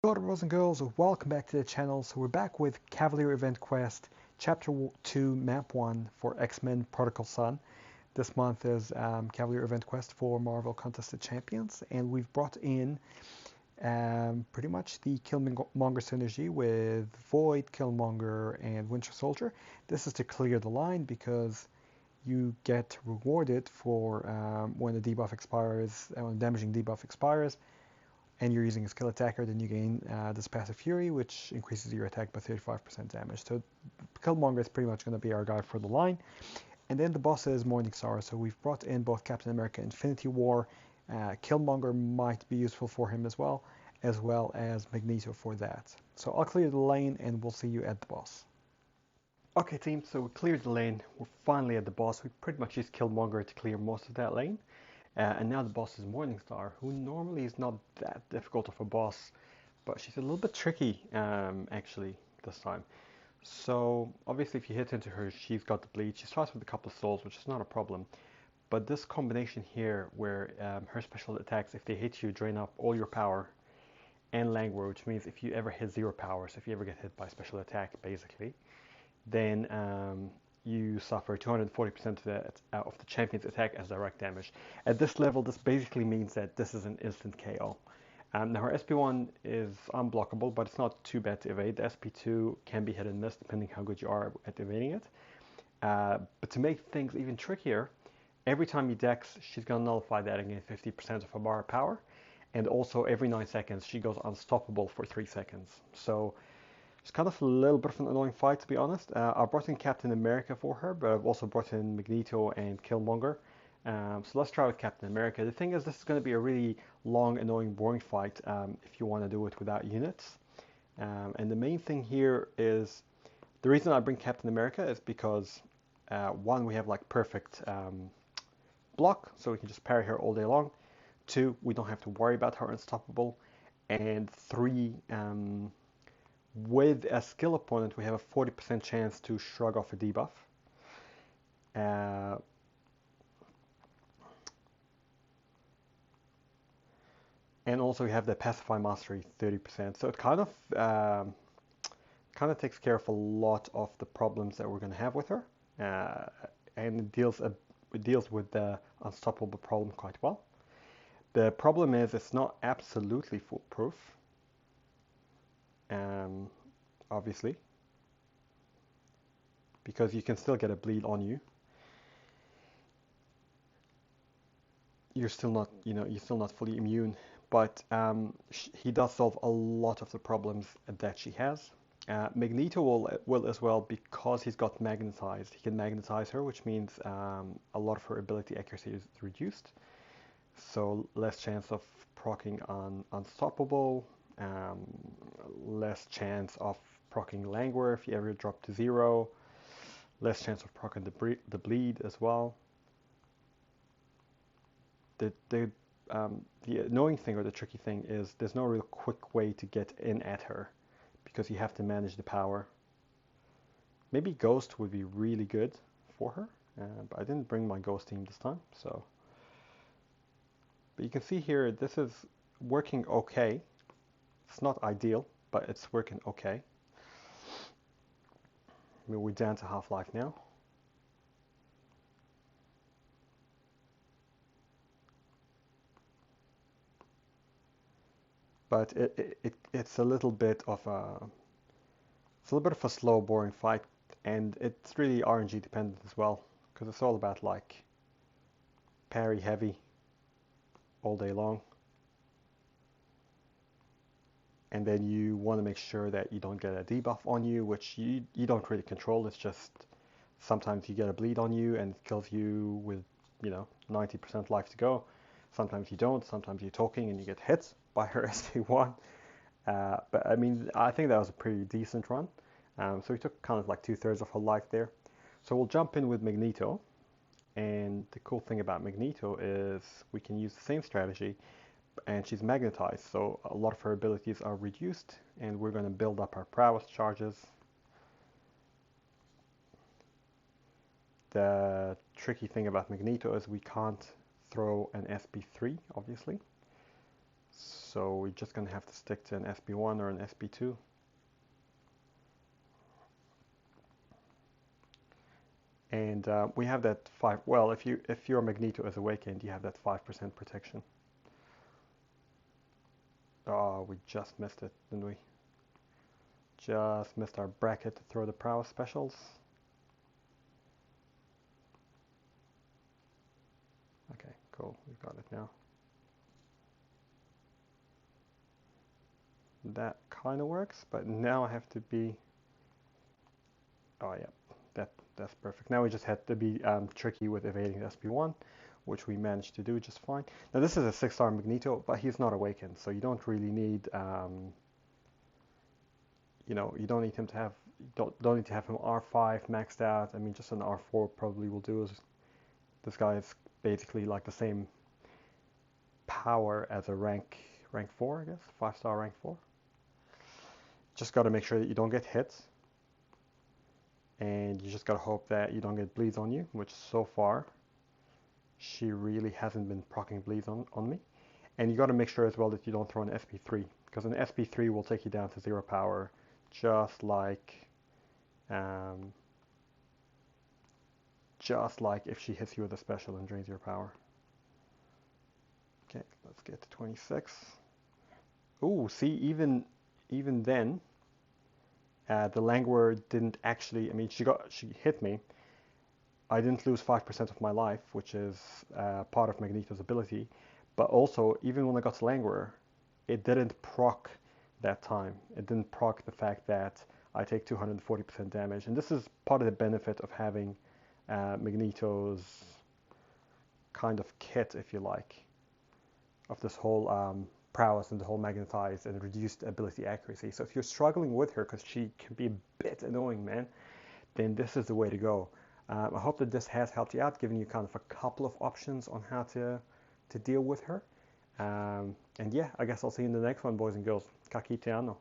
Hello boys and girls, welcome back to the channel. So we're back with CAVALIER Event Quest, Chapter 2, Map 1 for X-Men Prodigal Son. This month is CAVALIER Event Quest for Marvel Contested Champions, and we've brought in pretty much the Killmonger synergy with Void, Killmonger, and Winter Soldier. This is to clear the line because you get rewarded for when a debuff expires, when a damaging debuff expires, and you're using a skill attacker, then you gain this passive fury, which increases your attack by 35% damage. So Killmonger is pretty much going to be our guy for the line. And then the boss is Morning Star. So we've brought in both Captain America Infinity War. Killmonger might be useful for him as well as Magneto for that. So I'll clear the lane and we'll see you at the boss. Okay team, so we cleared the lane. We're finally at the boss. We pretty much used Killmonger to clear most of that lane. And now the boss is Morningstar, who normally is not that difficult of a boss, but she's a little bit tricky actually this time. So obviously if you hit into her, she's got the bleed. She starts with a couple of souls, which is not a problem. But this combination here, where her special attacks, if they hit you, drain up all your power and languor, which means if you ever hit 0 power, so if you ever get hit by special attack, basically, then you suffer 240% of the champion's attack as direct damage. At this level, this basically means that this is an instant KO. Now her SP1 is unblockable, but it's not too bad to evade. The SP2 can be hit and miss depending how good you are at evading it. But to make things even trickier, every time you dex, she's going to nullify that and gain 50% of her bar power. And also every 9 seconds, she goes unstoppable for 3 seconds. So it's kind of a little bit of an annoying fight, to be honest. I brought in Captain America for her, but I've also brought in Magneto and Killmonger. So let's try with Captain America. The thing is, this is going to be a really long, annoying, boring fight if you want to do it without units. And the main thing here is, the reason I bring Captain America is because, one, we have like perfect block, so we can just parry her all day long. Two, we don't have to worry about her unstoppable. And three, with a skill opponent, we have a 40% chance to shrug off a debuff. And also we have the pacify mastery 30%. So it kind of takes care of a lot of the problems that we're going to have with her, and it deals with the unstoppable problem quite well. The problem is it's not absolutely foolproof. Obviously, because you can still get a bleed on you. You're still not, you're still not fully immune, but he does solve a lot of the problems that she has. Magneto will as well, because he's got magnetized. He can magnetize her, which means a lot of her ability accuracy is reduced. So less chance of proccing on Unstoppable, less chance of proccing Languor if you ever drop to 0, less chance of proccing the bleed as well. The annoying thing, or the tricky thing, is there's no real quick way to get in at her because you have to manage the power. Maybe Ghost would be really good for her, but I didn't bring my Ghost team this time, so. But you can see here, this is working okay. It's not ideal, but it's working okay. I mean, we're down to half-life now. But it's a little bit of a slow, boring fight, and it's really RNG dependent as well, because it's all about like parry heavy all day long. And then you want to make sure that you don't get a debuff on you, which you don't really control. It's just sometimes you get a bleed on you and it kills you with 90% life to go. Sometimes you don't. Sometimes you're talking and you get hit by her SP1. But I mean, I think that was a pretty decent run. So we took kind of like 2/3 of her life there. So we'll jump in with Magneto. And the cool thing about Magneto is we can use the same strategy, and she's magnetized, so a lot of her abilities are reduced, and we're going to build up our prowess charges. The tricky thing about Magneto is we can't throw an SP3, obviously. So we're just going to have to stick to an SB1 or an SB2. And we have that 5, well, if your Magneto is awakened, you have that 5% protection. Oh, we just missed it, didn't we? Just missed our bracket to throw the prowess specials. Okay, cool, we've got it now. That kind of works, but now I have to be, oh yeah, that's perfect. Now we just had to be tricky with evading the SB1, which we managed to do just fine. Now this is a 6-star Magneto, but he's not awakened, so you don't really need, you know, you don't need him to have, don't need to have him R5 maxed out. I mean, just an R4 probably will do. This guy is basically like the same power as a rank 4, I guess, 5-star rank 4. Just got to make sure that you don't get hit, and you just got to hope that you don't get bleeds on you, which so far she really hasn't been proccing bleeds on me. And you got to make sure as well that you don't throw an SB3, because an SB3 will take you down to 0 power, just like if she hits you with a special and drains your power. Okay, let's get to 26. Ooh, see, even then, the Languor didn't actually, I mean, she hit me. I didn't lose 5% of my life, which is part of Magneto's ability. But also, even when I got to Languor, it didn't proc that time. It didn't proc the fact that I take 240% damage. And this is part of the benefit of having Magneto's kind of kit, if you like, of this whole prowess and the whole magnetized and reduced ability accuracy. So if you're struggling with her, because she can be a bit annoying, man, then this is the way to go. I hope that this has helped you out, giving you kind of a couple of options on how to deal with her. And yeah, I guess I'll see you in the next one, boys and girls. Ka kite ano.